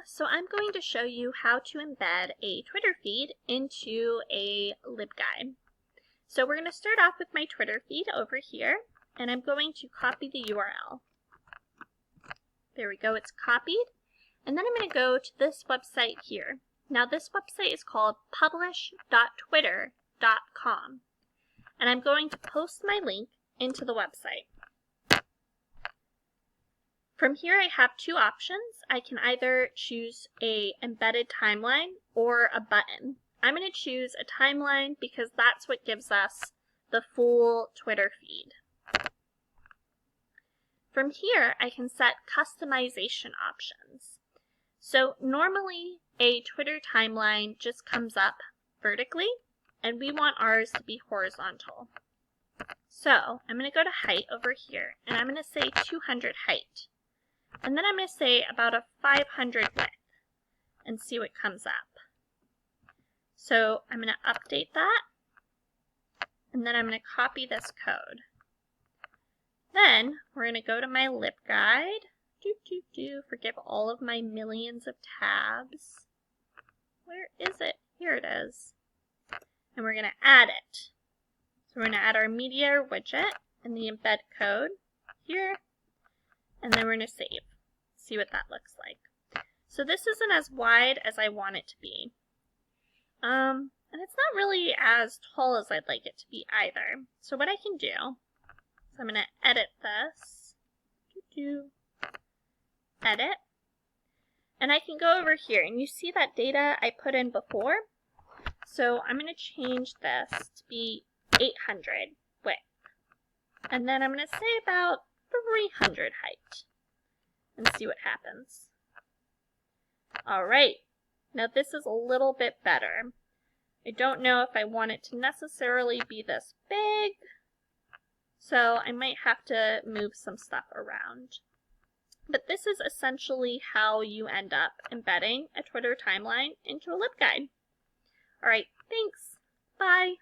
so I'm going to show you how to embed a Twitter feed into a LibGuide. So we're going to start off with my Twitter feed over here, and I'm going to copy the URL. There we go, it's copied. And then I'm going to go to this website here. Now this website is called publish.twitter.com. And I'm going to post my link into the website. From here I have two options. I can either choose a embedded timeline or a button. I'm going to choose a timeline because that's what gives us the full Twitter feed. From here I can set customization options. So normally a Twitter timeline just comes up vertically, and we want ours to be horizontal. So I'm going to go to height over here, and I'm going to say 200 height. And then I'm going to say about a 500 width and see what comes up. So I'm going to update that, and then I'm going to copy this code. Then we're going to go to my LibGuide. Forgive all of my millions of tabs. Where is it? Here it is. And we're going to add it. So we're going to add our media widget and the embed code here. And then we're going to save. See what that looks like. So this isn't as wide as I want it to be. And it's not really as tall as I'd like it to be either. So what I can do is I'm going to edit this. Edit. And I can go over here and you see that data I put in before. So I'm going to change this to be 800 width. And then I'm going to say about 300 height. And see what happens. Alright, now this is a little bit better. I don't know if I want it to necessarily be this big, so I might have to move some stuff around. But this is essentially how you end up embedding a Twitter timeline into a LibGuide. Alright, thanks. Bye.